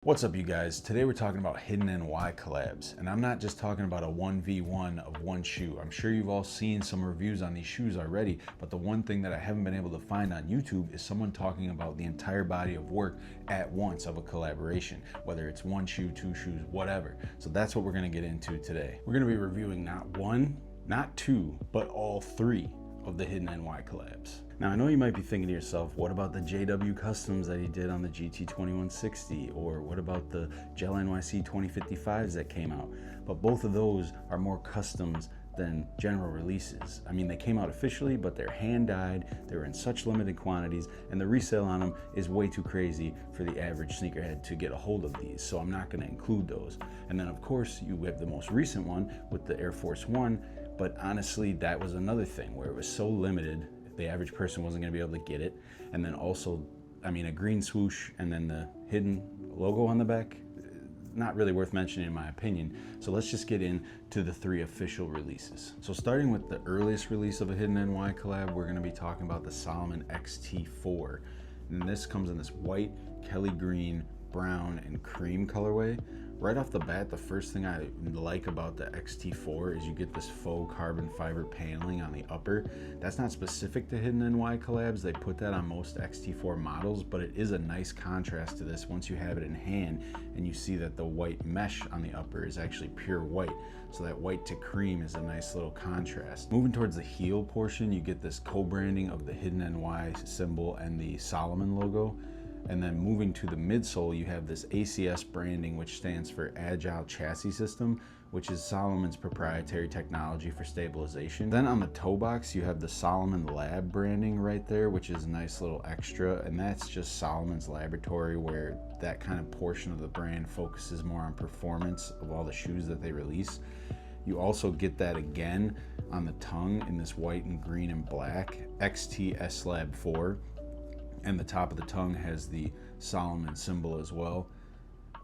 What's up, you guys? Today we're talking about Hidden NY collabs, and I'm not just talking about a 1v1 of one shoe. I'm sure you've all seen some reviews on these shoes already, but the one thing that I haven't been able to find on YouTube is someone talking about the entire body of work at once of a collaboration, whether it's one shoe, two shoes, whatever. So that's what we're gonna get into today. We're gonna be reviewing not one, not two, but all three of the Hidden NY collabs. Now, I know you might be thinking to yourself, what about the JW customs that he did on the GT 2160? Or what about the Gel NYC 2055s that came out? But both of those are more customs than general releases. I mean, they came out officially, but they're hand dyed, they're in such limited quantities, and the resale on them is way too crazy for the average sneakerhead to get a hold of these, so I'm not gonna include those. And then of course, you have the most recent one with the Air Force One, but honestly, that was another thing where it was so limited, the average person wasn't gonna be able to get it. And then also, I mean, a green swoosh and then the hidden logo on the back, not really worth mentioning in my opinion. So let's just get into the three official releases. So starting with the earliest release of a Hidden NY collab, we're gonna be talking about the Salomon XT4. And this comes in this white, Kelly green, brown, and cream colorway. Right off the bat, the first thing I like about the XT4 is you get this faux carbon fiber paneling on the upper. That's not specific to Hidden NY collabs. They put that on most XT4 models, but it is a nice contrast to this once you have it in hand and you see that the white mesh on the upper is actually pure white. So that white to cream is a nice little contrast. Moving towards the heel portion, you get this co-branding of the Hidden NY symbol and the Solomon logo. And then moving to the midsole, you have this ACS branding, which stands for Agile Chassis System, which is Salomon's proprietary technology for stabilization. Then on the toe box, you have the Solomon Lab branding right there, which is a nice little extra. And that's just Salomon's laboratory, where that kind of portion of the brand focuses more on performance of all the shoes that they release. You also get that again on the tongue in this white and green and black, XT S Lab 4. And the top of the tongue has the Solomon symbol as well.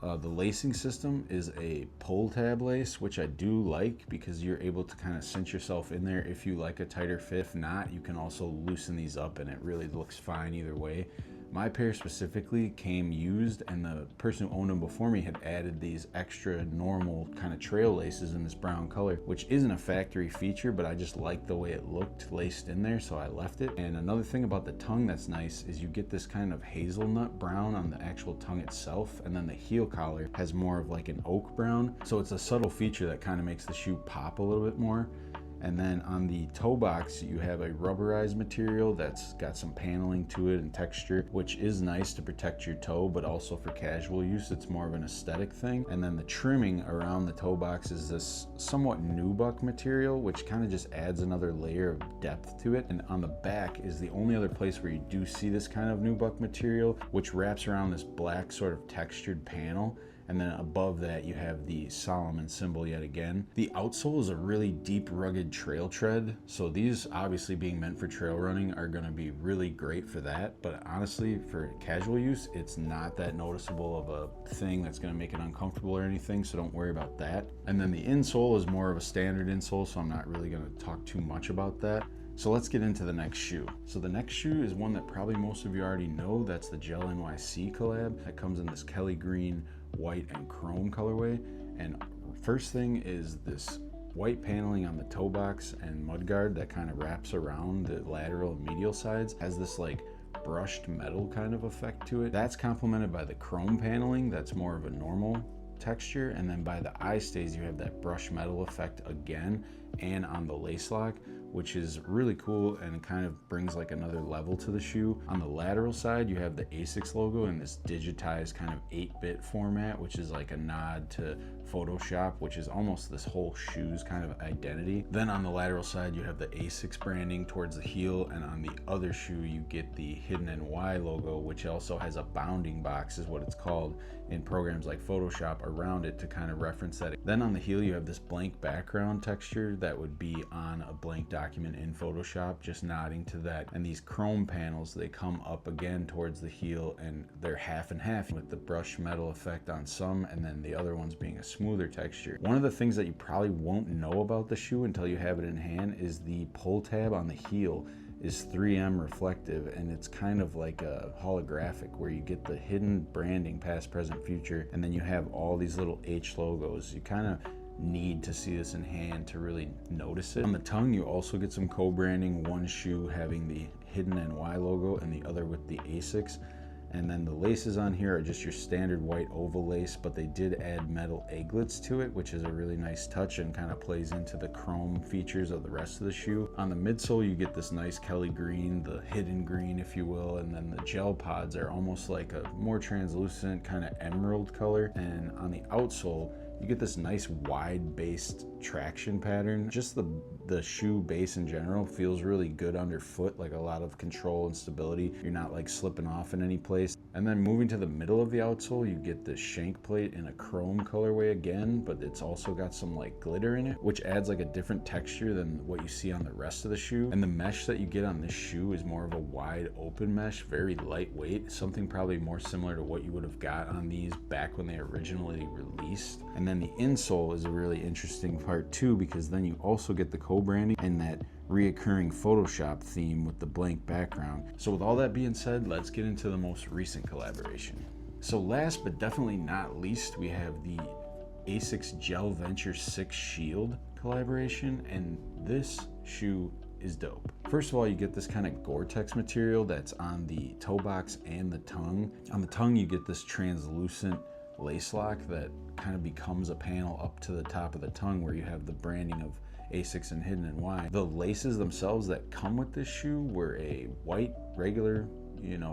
The lacing system is a pull tab lace, which I do like because you're able to kind of cinch yourself in there if you like a tighter fit. If not, you can also loosen these up and it really looks fine either way. My pair specifically came used, and the person who owned them before me had added these extra normal kind of trail laces in this brown color, which isn't a factory feature, but I just liked the way it looked laced in there, so I left it. And another thing about the tongue that's nice is you get this kind of hazelnut brown on the actual tongue itself, and then the heel collar has more of like an oak brown. So it's a subtle feature that kind of makes the shoe pop a little bit more. And then on the toe box, you have a rubberized material that's got some paneling to it and texture, which is nice to protect your toe, but also for casual use, it's more of an aesthetic thing. And then the trimming around the toe box is this somewhat nubuck material, which kind of just adds another layer of depth to it. And on the back is the only other place where you do see this kind of nubuck material, which wraps around this black sort of textured panel. And then above that, you have the Solomon symbol yet again. The outsole is a really deep, rugged trail tread. So these, obviously being meant for trail running, are gonna be really great for that. But honestly, for casual use, it's not that noticeable of a thing that's gonna make it uncomfortable or anything, so don't worry about that. And then the insole is more of a standard insole, so I'm not really gonna talk too much about that. So let's get into the next shoe. So the next shoe is one that probably most of you already know. That's the Gel NYC collab. That comes in this Kelly green, white, and chrome colorway. And first thing is this white paneling on the toe box and mudguard that kind of wraps around the lateral and medial sides. Has this like brushed metal kind of effect to it. That's complemented by the chrome paneling that's more of a normal texture, and then by the eye stays you have that brushed metal effect again, and on the lace lock, which is really cool and kind of brings like another level to the shoe. On the lateral side, you have the Asics logo in this digitized kind of 8-bit format, which is like a nod to Photoshop, which is almost this whole shoe's kind of identity. Then on the lateral side, you have the Asics branding towards the heel, and on the other shoe, you get the Hidden NY logo, which also has a bounding box, is what it's called, in programs like Photoshop around it to kind of reference that. Then on the heel, you have this blank background texture that would be on a blank document in Photoshop, just nodding to that. And these chrome panels, they come up again towards the heel, and they're half and half with the brushed metal effect on some, and then the other ones being a smoother texture. One of the things that you probably won't know about the shoe until you have it in hand is the pull tab on the heel. is 3M reflective, and it's kind of like a holographic where you get the hidden branding past, present, future, and then you have all these little H logos. You kind of need to see this in hand to really notice it. On the tongue, you also get some co-branding, one shoe having the hidden NY logo and the other with the Asics. And then the laces on here are just your standard white oval lace, but they did add metal eglets to it, which is a really nice touch and kind of plays into the chrome features of the rest of the shoe. On the midsole, you get this nice Kelly green, the hidden green, if you will, and then the gel pods are almost like a more translucent kind of emerald color. And on the outsole, you get this nice wide-based traction pattern. Just the shoe base in general feels really good underfoot, like a lot of control and stability. You're not like slipping off in any place. And then moving to the middle of the outsole, you get this shank plate in a chrome colorway again, but it's also got some like glitter in it, which adds like a different texture than what you see on the rest of the shoe. And the mesh that you get on this shoe is more of a wide open mesh, very lightweight, something probably more similar to what you would have got on these back when they originally released. And then the insole is a really interesting part too, because then you also get the co-branding and that reoccurring Photoshop theme with the blank background. So with all that being said, let's get into the most recent collaboration. So last but definitely not least, we have the Asics Gel Venture 6 Shield collaboration, and this shoe is dope. First of all, you get this kind of Gore-Tex material that's on the toe box and the tongue. On the tongue, you get this translucent lace lock that kind of becomes a panel up to the top of the tongue where you have the branding of Asics and hidden NY. The laces themselves that come with this shoe were a white regular,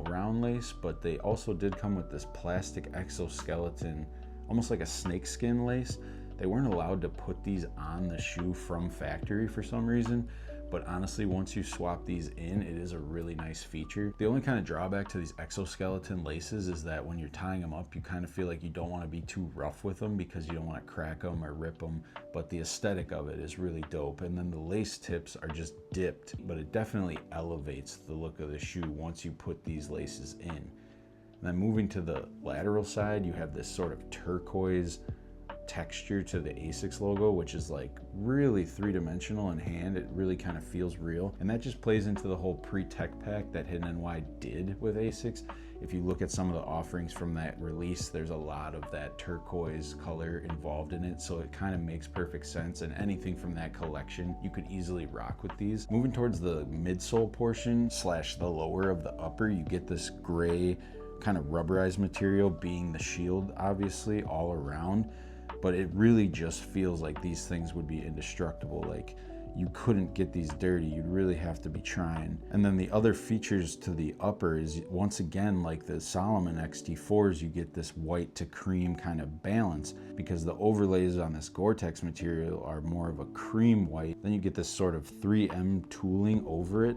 round lace, but they also did come with this plastic exoskeleton, almost like a snakeskin lace. They weren't allowed to put these on the shoe from factory for some reason, but honestly, once you swap these in, it is a really nice feature. The only kind of drawback to these exoskeleton laces is that when you're tying them up, you kind of feel like you don't want to be too rough with them because you don't want to crack them or rip them, but the aesthetic of it is really dope. And then the lace tips are just dipped, but it definitely elevates the look of the shoe once you put these laces in. And then moving to the lateral side, you have this sort of turquoise texture to the Asics logo, which is like really three-dimensional in hand. It really kind of feels real, and that just plays into the whole pre-tech pack that Hidden NY did with Asics. If you look at some of the offerings from that release, there's a lot of that turquoise color involved in it, so it kind of makes perfect sense, and anything from that collection you could easily rock with these. Moving towards the midsole portion / the lower of the upper, you get this gray kind of rubberized material being the shield, obviously, all around. But it really just feels like these things would be indestructible. Like you couldn't get these dirty. You'd really have to be trying. And then the other features to the upper is, once again, like the Salomon XT4s, you get this white to cream kind of balance because the overlays on this Gore-Tex material are more of a cream white. Then you get this sort of 3M tooling over it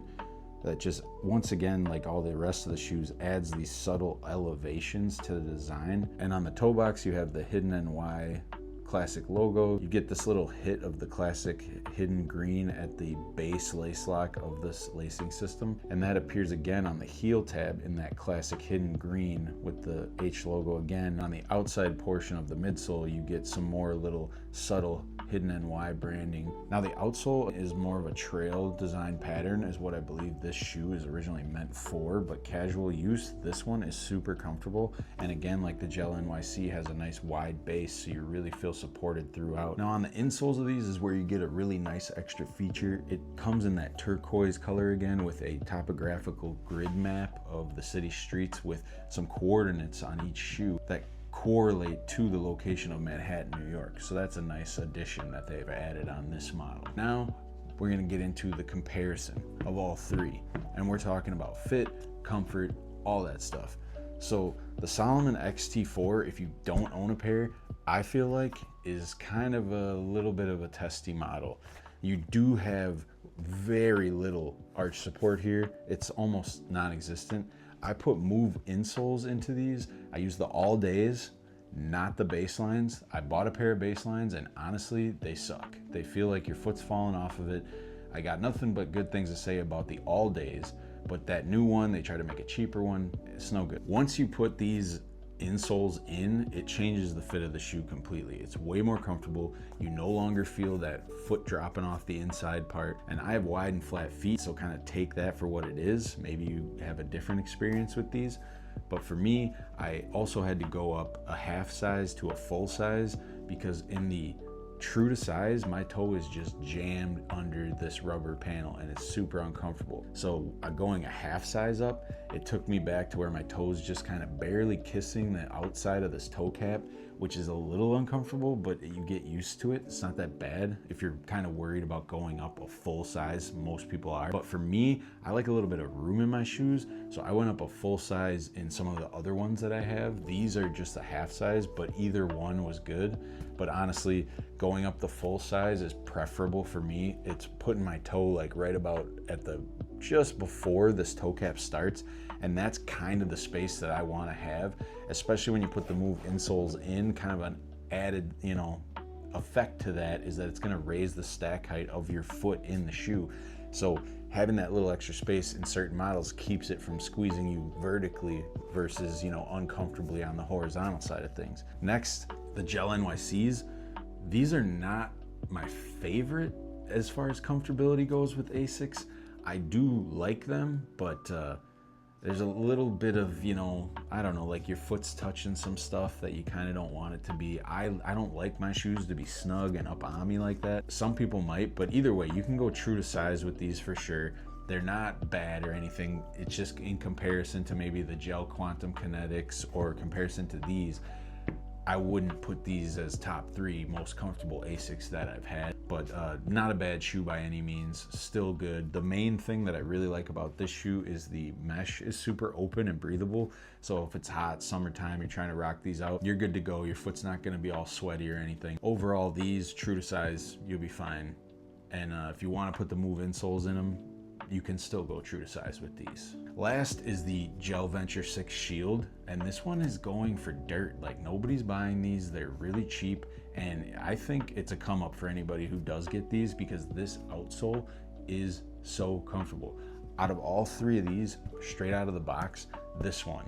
that just, once again, like all the rest of the shoes, adds these subtle elevations to the design. And on the toe box, you have the Hidden NY classic logo. You get this little hit of the classic hidden green at the base lace lock of this lacing system, and that appears again on the heel tab in that classic hidden green with the H logo again. On the outside portion of the midsole, you get some more little subtle Hidden NY branding. Now the outsole is more of a trail design pattern is what I believe this shoe is originally meant for, but casual use, this one is super comfortable. And again, like the Gel NYC has a nice wide base, so you really feel supported throughout. Now on the insoles of these is where you get a really nice extra feature. It comes in that turquoise color again with a topographical grid map of the city streets with some coordinates on each shoe that correlate to the location of Manhattan, New York. So that's a nice addition that they've added on this model. Now we're gonna get into the comparison of all three, and we're talking about fit, comfort, all that stuff. So the Salomon XT4, if you don't own a pair, I feel like is kind of a little bit of a testy model. You do have very little arch support here. It's almost non-existent. I put Move insoles into these. I use the all days, not the baselines. I bought a pair of baselines and honestly, they suck. They feel like your foot's falling off of it. I got nothing but good things to say about the all days, but that new one, they try to make a cheaper one. It's no good. Once you put these insoles in, it changes the fit of the shoe completely. It's way more comfortable. You no longer feel that foot dropping off the inside part. And I have wide and flat feet, so kind of take that for what it is. Maybe you have a different experience with these. But for me, I also had to go up a half size to a full size because in the true to size, my toe is just jammed under this rubber panel and it's super uncomfortable. So going a half size up, it took me back to where my toes just kind of barely kissing the outside of this toe cap, which is a little uncomfortable, but you get used to it. It's not that bad if you're kind of worried about going up a full size. Most people are. But for me, I like a little bit of room in my shoes. So I went up a full size in some of the other ones that I have. These are just a half size, but either one was good. But honestly, going up the full size is preferable for me. It's putting my toe like right about at the just before this toe cap starts, and that's kind of the space that I want to have, especially when you put the move insoles in. Kind of an added, you know, effect to that is that it's going to raise the stack height of your foot in the shoe. So having that little extra space in certain models keeps it from squeezing you vertically versus, you know, uncomfortably on the horizontal side of things. Next, the Gel NYCs. These are not my favorite as far as comfortability goes with Asics. I do like them, but there's a little bit of, you know, I don't know, like your foot's touching some stuff that you kind of don't want it to be. I don't like my shoes to be snug and up on me like that. Some people might, but either way, you can go true to size with these for sure. They're not bad or anything. It's just in comparison to maybe the Gel Quantum Kinetics or comparison to these, I wouldn't put these as top 3 most comfortable Asics that I've had, but not a bad shoe by any means, still good. The main thing that I really like about this shoe is the mesh is super open and breathable. So if it's hot, summertime, you're trying to rock these out, you're good to go. Your foot's not gonna be all sweaty or anything. Overall, these, true to size, you'll be fine. And if you wanna put the move insoles in them, you can still go true to size with these. Last is the Gel Venture 6 Shield, and this one is going for dirt. Like, nobody's buying these. They're really cheap, and I think it's a come up for anybody who does get these because this outsole is so comfortable. Out of all 3 of these, straight out of the box, this one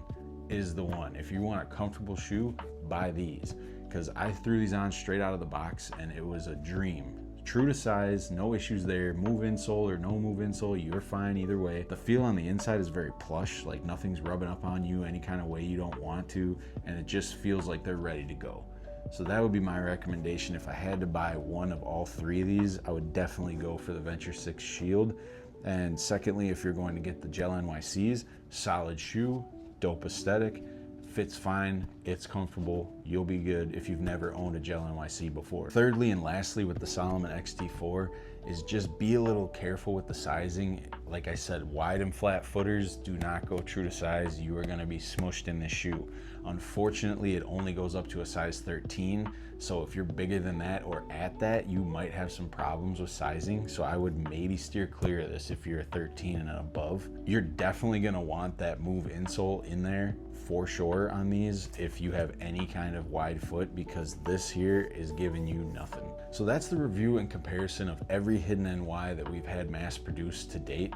is the one. If you want a comfortable shoe, buy these, because I threw these on straight out of the box and it was a dream. True to size, no issues there. Move insole or no move insole, you're fine either way. The feel on the inside is very plush, like nothing's rubbing up on you any kind of way you don't want to, and it just feels like they're ready to go. So that would be my recommendation. If I had to buy one of all 3 of these, I would definitely go for the Venture 6 Shield. And secondly, if you're going to get the Gel NYCs, solid shoe, dope aesthetic, fits fine, it's comfortable, you'll be good if you've never owned a Gel NYC before. Thirdly and lastly with the Solomon XT4 is just be a little careful with the sizing. Like I said, wide and flat footers do not go true to size. You are gonna be smushed in this shoe. Unfortunately, it only goes up to a size 13. So if you're bigger than that or at that, you might have some problems with sizing. So I would maybe steer clear of this if you're a 13 and above. You're definitely gonna want that move insole in there for sure on these if you have any kind of wide foot, because this here is giving you nothing. So that's the review and comparison of every hidden NY that we've had mass produced to date.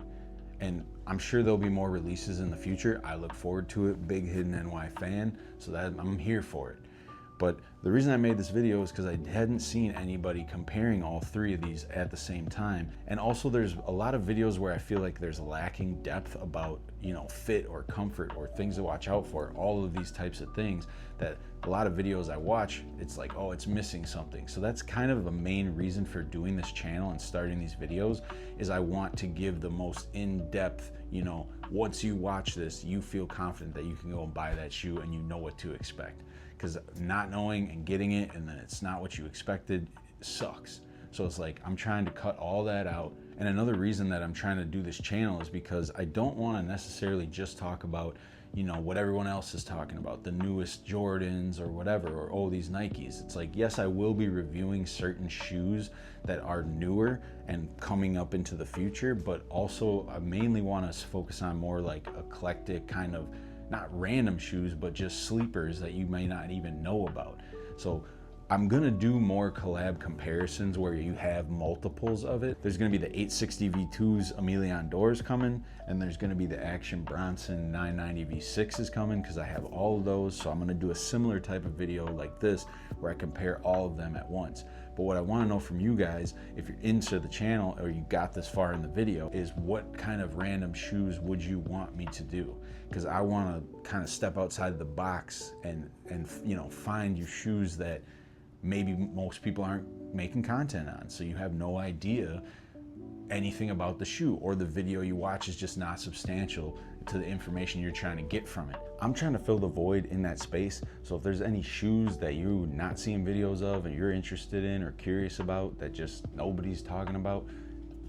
And I'm sure there'll be more releases in the future. I look forward to it, big hidden NY fan, so that I'm here for it. But the reason I made this video is because I hadn't seen anybody comparing all 3 of these at the same time. And also there's a lot of videos where I feel like there's lacking depth about, you know, fit or comfort or things to watch out for, all of these types of things that a lot of videos I watch, it's like, oh, it's missing something. So that's kind of a main reason for doing this channel and starting these videos, is I want to give the most in-depth, you know, once you watch this, you feel confident that you can go and buy that shoe and you know what to expect. Because not knowing and getting it and then it's not what you expected sucks. So it's like, I'm trying to cut all that out. And another reason that I'm trying to do this channel is because I don't want to necessarily just talk about, you know, what everyone else is talking about, the newest Jordans or whatever, or oh, these Nikes. It's like, yes, I will be reviewing certain shoes that are newer and coming up into the future, but also I mainly want to focus on more like eclectic kind of, not random shoes, but just sleepers that you may not even know about. So I'm gonna do more collab comparisons where you have multiples of it. There's gonna be the 860 V2s Emilion doors coming, and there's gonna be the Action Bronson 990 V6s coming, because I have all of those. So I'm gonna do a similar type of video like this where I compare all of them at once. But what I wanna know from you guys, if you're into the channel or you got this far in the video, is what kind of random shoes would you want me to do? Because I wanna kind of step outside the box and you know, find you shoes that maybe most people aren't making content on, so you have no idea anything about the shoe, or the video you watch is just not substantial to the information you're trying to get from it. I'm trying to fill the void in that space, so if there's any shoes that you're not seeing videos of and you're interested in or curious about that just nobody's talking about,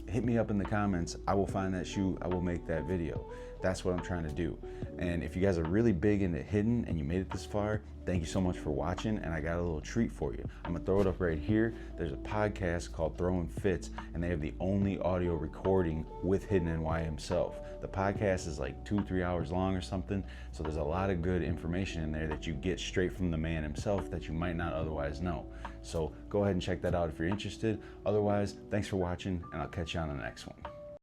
hit me up in the comments. I will find that shoe, I will make that video. That's what I'm trying to do. And if you guys are really big into hidden and you made it this far, thank you so much for watching, and I got a little treat for you. I'm gonna throw it up right here. There's a podcast called Throwing Fits, and they have the only audio recording with Hidden NY himself. The podcast is like 2-3 hours long or something, so there's a lot of good information in there that you get straight from the man himself that you might not otherwise know. So go ahead and check that out if you're interested. Otherwise, thanks for watching, and I'll catch you on the next one.